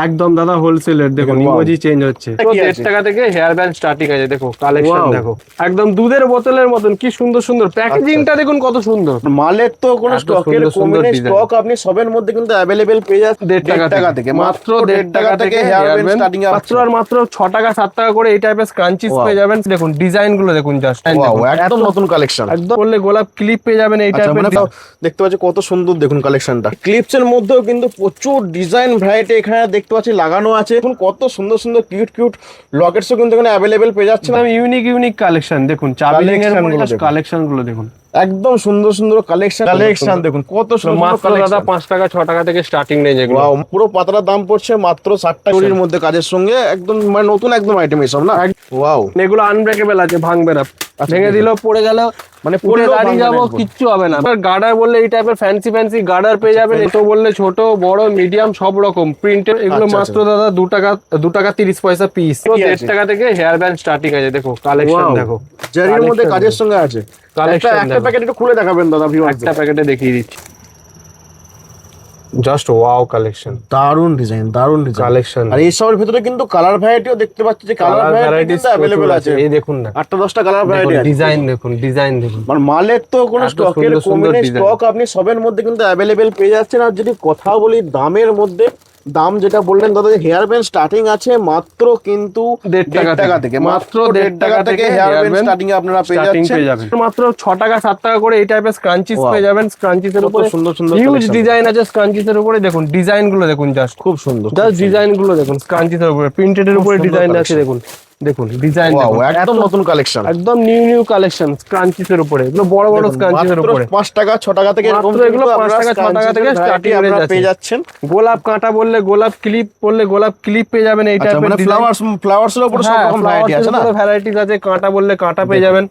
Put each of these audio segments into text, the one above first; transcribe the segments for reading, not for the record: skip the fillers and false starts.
একদম দাদা হোলসেলের। দেখুন ইমোজি চেঞ্জ হচ্ছে। তো 1.5 টাকা থেকে হেয়ার ব্যান্ড স্টার্টিং আছে। দেখো কালেকশন দেখো, একদম দুধের বোতলের মতন কি সুন্দর সুন্দর প্যাকেজিংটা দেখুন কত সুন্দর। মালের তো কোনো এত স্টকের সুন্দর সুন্দর কমে নেই, design। স্টক আপনি সবের মধ্যে কিন্তু অ্যাভেলেবেল পেয়ে যাচ্ছেন 1.5 টাকা থেকে, মাত্র 1.5 টাকা থেকে hair hair band band starting মাত্র আর মাত্র 6 টাকা 7 টাকা করে এই টাইপের স্ক্রাঞ্চিস Wow. পেয়ে যাবেন। দেখুন ডিজাইন গুলো দেখুন, জাস্ট একদম নতুন কালেকশন। একদম বললে গোলাপ ক্লিপ পেয়ে যাবেন এই আচ্ছা, টাইপের। মানে দেখতে পাচ্ছি কত সুন্দর, দেখুন কালেকশনটা। ক্লিপস এর মধ্যেও কিন্তু প্রচুর ডিজাইন ভ্যারাইটি এখানে দেখতে পাচ্ছি লাগানো আছে। দেখুন কত সুন্দর সুন্দর কিউট কিউট লকেটসও কিন্তু এখানে অ্যাভেলেবেল পেয়ে যাচ্ছেন। ইউনিক ইউনিক কালেকশন দেখুন, চাবি রিং এর কালেকশন গুলো দেখুন, একদম সুন্দর সুন্দর কালেকশন দেখুন কত সুন্দর। মাত্র দাদা 5 টাকা 6 টাকা থেকে স্টার্টিং রেঞ্জ এগুলো। ওয়াও, পুরো পাতাটার দাম পড়ছে মাত্র 60 টাকার মধ্যে, কাজের সঙ্গে একদম মানে নতুন একদম আইটেম এসব না। ওয়াও, এগুলো আনব্রেকেবল আছে, ভাঙবে না, ভেঙে দিলেও পড়ে গেল মানে পড়ে দাঁড়িয়ে যাবো কিচ্ছু হবে না। গার্ডার বললে এই টাইপের ফ্যান্সি ফ্যান্সি গার্ডার পেয়ে যাবেন। ছোট বললে ছোট, বড়, মিডিয়াম সব রকম প্রিন্টের। এগুলো মাত্র দাদা 2 টাকা 30 পয়সা পিস। তো 1.5 টাকা থেকে হেয়ার ব্যান্ড স্টার্টিং আছে। দেখো কালেকশন দেখো, জারির মধ্যে কাজের সঙ্গে আছে। একটা প্যাকেট একটু খুলে দেখাবেন দাদা ভিউয়ার্স? একটা প্যাকেটে দেখিয়ে দিচ্ছি। জাস্ট ওয়াও কালেকশন, দারুন ডিজাইন, দারুন কালেকশন। আর এই সবের ভিতরে কিন্তু কালার ভ্যারাইটিও দেখতে পাচ্ছি, যে কালার ভ্যারাইটি কিন্তু अवेलेबल আছে। এই দেখুন না, 8-10টা কালার ভ্যারাইটি আছে। ডিজাইন দেখুন, ডিজাইন দেখুন। মানে মালের তো কোনো স্টকের কমে নেই, স্টক আপনি সবের মধ্যে কিন্তু अवेलेबल পেয়ে যাচ্ছেন। আর যদি কথা বলি দামের মধ্যে, দাম যেটা বললেন দাদা, হেয়ার ব্যান্ড স্টার্টিং আছে মাত্র কিন্তু 1.5 টাকা থেকে, মাত্র 1.5 টাকা থেকে হেয়ার ব্যান্ড স্টার্টিং আপনারা পেয়ে যাচ্ছেন। মাত্র 6 টাকা 7 টাকা করে এই টাইপের স্ক্রাঞ্চিস পেয়ে যাবেন। স্ক্রাঞ্চিস এর উপরে সুন্দর সুন্দর হিউজ ডিজাইন আছে। স্ক্রাঞ্চিস এর উপরে দেখুন ডিজাইন গুলো দেখুন, জাস্ট খুব সুন্দর, জাস্ট ডিজাইন গুলো দেখুন। স্ক্রাঞ্চিস এর উপরে প্রিন্টেড এর উপরে ডিজাইন আছে। দেখুন দেখুন ডিজাইন দেখুন, একদম নতুন কালেকশন, একদম নিউ নিউ কালেকশন। স্ক্রাঞ্চিস এর উপরে এগুলো বড় বড় স্ক্রাঞ্চিস এর উপরে 5 টাকা 6 টাকা থেকে এরকম এগুলো 5 টাকা 6 টাকা থেকে স্টার্টিং আপনারা পেয়ে যাচ্ছেন। গোলাপ কাঁটা বললে গোলাপ ক্লিপ বললে গোলাপ ক্লিপ পেয়ে যাবেন এই টাইপের। মানে ফ্লাওয়ার্স এর উপরে সব রকম ভ্যারাইটি আছে না, ভ্যারাইটিস আছে। কাঁটা বললে কাঁটা পেয়ে যাবেন,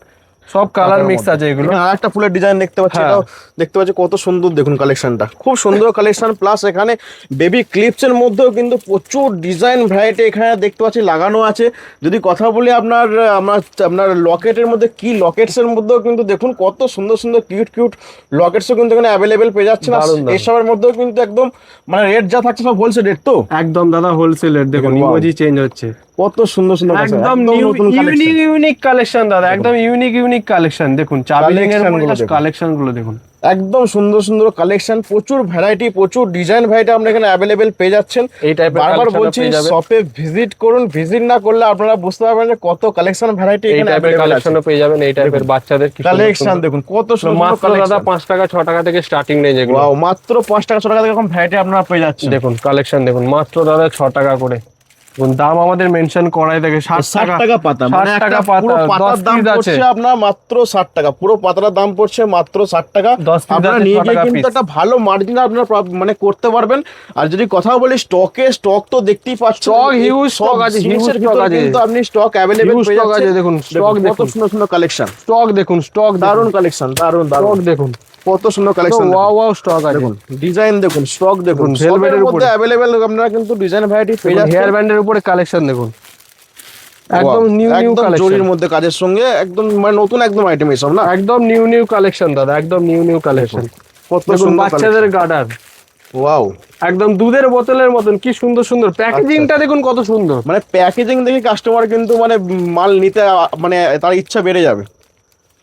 সব কালার মিক্স আছে এগুলো। আর একটা ফুলের ডিজাইন দেখতে পাচ্ছি, এটাও দেখতে পাচ্ছি কত সুন্দর। দেখুন কালেকশনটা খুব সুন্দর কালেকশন। প্লাস এখানে বেবি ক্লিপস এর মধ্যেও কিন্তু প্রচুর ডিজাইন ভ্যারাইটি এখানে দেখতে পাচ্ছি লাগানো আছে। যদি কথা বলি আপনার লকেটের মধ্যে, কি লকেটস এর মধ্যেও কিন্তু দেখুন কত সুন্দর সুন্দর কিউট কিউট লকেটসও কিন্তু এখানে অ্যাভেলেবেল পেয়ে যাচ্ছে না। এসবের মধ্যেও কিন্তু একদম মানে রেট যা থাকছে সব হোলসেল রেট তো। একদম দাদা হোলসেলের। দেখুন ইমোজি চেঞ্জ হচ্ছে, কত সুন্দর সুন্দর একদম ইউনিক কালেকশন দাদা, একদম ইউনিক কালেকশন। দেখুন চাবি রিং এর কালেকশন গুলো দেখুন, একদম সুন্দর সুন্দর কালেকশন, প্রচুর ভ্যারাইটি, প্রচুর ডিজাইন ভ্যারাইটি আপনারা এখানে অ্যাভেলেবেল পেয়ে যাচ্ছেন। এই টাইপের বারবার বলছি শপে ভিজিট করুন, ভিজিট না করলে আপনারা বুঝতে পারবেন যে কত কালেকশন ভ্যারাইটি এখানে অ্যাভেলেবেল আছে। পেয়ে যাবেন এই টাইপের বাচ্চাদের কালেকশন দেখুন কত সুন্দর। মাত্র দাদা 5 টাকা 6 টাকা থেকে স্টার্টিং রেঞ্জ এগুলো। ওয়াও, মাত্র 5 টাকা 6 টাকা থেকে এরকম ভ্যারাইটি আপনারা পেয়ে যাচ্ছেন। দেখুন কালেকশন দেখুন, মাত্র দাদা 6 টাকা করে। দাম আমাদের মেনশন করাই থাকে 60 টাকা পাতা, 60 টাকা পাতা। পাতার দাম পড়ছে আপনার মাত্র 60 টাকা, পুরো পাতার দাম পড়ছে মাত্র 60 টাকা। আপনারা নিয়ে গিয়ে কিন্তু একটা ভালো মার্জিন আপনারা মানে করতে পারবেন। আর যদি কথা বলি স্টক তো দেখতেই পাচ্ছেন, স্টক হিউজ স্টক আছে, হিউজ স্টক আছে কিন্তু আপনি স্টক अवेलेबल পেয়ে যাচ্ছেন। দেখুন স্টক কত সুন্দর সুন্দর কালেকশন, স্টক দেখুন, স্টক দারুন কালেকশন, দারুন স্টক দেখুন কত সুন্দর কালেকশন। ওয়াও স্টক আছে, দেখুন ডিজাইন দেখুন, স্টক দেখুন, ভেলভেটের মধ্যে अवेलेबल আপনারা কিন্তু ডিজাইন ভ্যারাইটি পেয়ে যাচ্ছেন। হেয়ার ব্যান্ডের উপরে কালেকশন দেখুন, একদম নিউ কালেকশন। জরির মধ্যে কাজের সঙ্গে একদম মানে নতুন একদম আইটেম এসব না, একদম নিউ কালেকশন দাদা, একদম নিউ কালেকশন। কত সুন্দর বাচ্চাদের গার্ডার। ওয়াও, একদম দুধের বোতলের মতন কি সুন্দর সুন্দর প্যাকেজিংটা দেখুন কত সুন্দর। মানে প্যাকেজিং দেখে কাস্টমার কিন্তু মানে মাল নিতে মানে তার ইচ্ছা বেড়ে যাবে।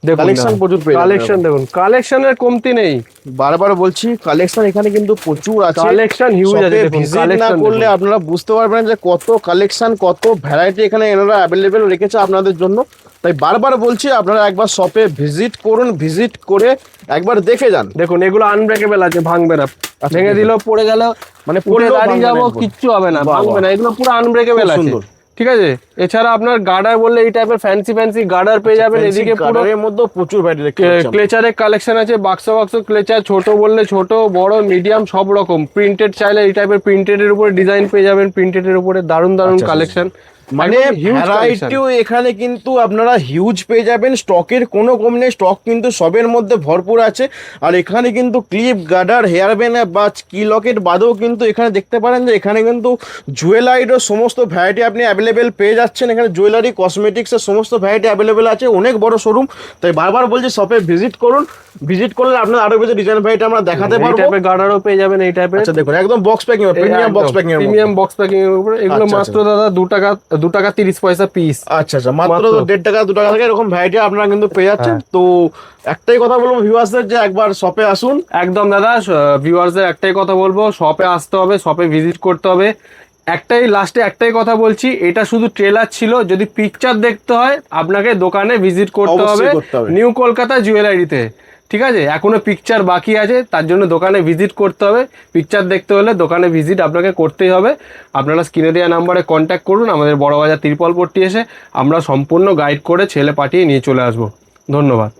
কালেকশন প্রচুর পেয়ে যাবেন। কালেকশন দেখুন, কালেকশনের কমতি নেই। বারবার বলছি কালেকশন এখানে কিন্তু প্রচুর আছে, কালেকশন হিউজ আছে। দেখুন ভিজিট না করলে আপনারা বুঝতে পারবেন যে কত কালেকশন, কত ভ্যারাইটি এখানে এনারা अवेलेबल রেখেছে আপনাদের জন্য। তাই বারবার বলছি আপনারা একবার শপে ভিজিট করুন, ভিজিট করে একবার দেখে যান। দেখুন এগুলো আনব্রেকেবল আছে, ভাঙবে না, ভেঙে দিলেও পড়ে গেল মানে পড়ে দাঁড়িয়ে যাবো কিচ্ছু হবে না, ভাঙবে না। এগুলো পুরো আনব্রেকেবল আছে, ঠিক আছে। এছাড়া আপনার গার্ডার বললে এই টাইপের ফ্যান্সি গার্ডার পেয়ে যাবেন। এদিকে পুরো এর মধ্যে প্রচুর ভ্যারাইটি ক্লেচারের কালেকশন আছে, বাক্স ক্লেচার, ছোট বললে ছোট, বড়, মিডিয়াম সব রকম। প্রিন্টেড চাইলে এই টাইপের প্রিন্টেড এর উপরে ডিজাইন পেয়ে যাবেন, প্রিন্টেড এর উপরে দারুন কালেকশন। মানে ভ্যারাইটিও এখানে কিন্তু আপনারা হিউজ পেয়ে যাবেন। স্টকের কোনো কম নেই, স্টক কিন্তু সবের মধ্যে ভরপুর আছে। আর এখানে কিন্তু ক্লিপ, গার্ডার, হেয়ার ব্যান্ড বা কি লকেট বাদেও কিন্তু এখানে দেখতে পারেন যে এখানে কিন্তু জুয়েলারিরও সমস্ত ভ্যারাইটি আপনি অ্যাভেলেবেল পেয়ে যাচ্ছেন। যাচ্ছেন এখানে জুয়েলারি কসমেটিক্স এর সমস্ত ভ্যারাইটি অ্যাভেলেবেল আছে, অনেক বড় শোরুম। তাই বারবার বলছি শপে ভিজিট করুন, ভিজিট করলে আপনার আরো বেশি ডিজাইন ভ্যারাইটি আমরা দেখাতে এই পারবো। টাইপের গার্ডারও পেয়ে যাবেন এই টাইপের। আচ্ছা দেখুন একদম box packing, premium box packing, premium box packing এর উপরে এগুলো আচ্ছা, মাত্র দাদা 2 টাকা 30 পয়সা পিস। আচ্ছা আচ্ছা, মাত্র 1.5 টাকা 2 টাকা থেকে এরকম ভ্যারাইটি আপনারা কিন্তু পেয়ে যাচ্ছেন। তো একটাই কথা বলবো ভিউয়ার্সদের যে একবার শপে আসুন। একদম দাদা, ভিউয়ার্সদের একটাই কথা বলবো, শপে আসতে হবে, শপে ভিজিট করতে হবে। লাস্টে একটাই কথা বলছি, এটা শুধু ট্রেলার ছিল, যদি পিকচার দেখতে হয় আপনাকে দোকানে ভিজিট করতে হবে, অবশ্যই করতে হবে। নিউ কলকাতা জুয়েলারিতে। ঠিক আছে, এখনো পিকচার বাকি আছে, তার জন্য দোকানে ভিজিট করতে হবে। পিকচার দেখতে হলে দোকানে ভিজিট আপনাকে করতেই হবে। আপনারা স্ক্রিনে দেওয়া নাম্বারে কন্ট্যাক্ট করুন, আমাদের বড়বাজার তিরপলপট্টি এসে আমরা সম্পূর্ণ গাইড করে ছেলে পাঠিয়ে নিয়ে চলে আসবো। ধন্যবাদ।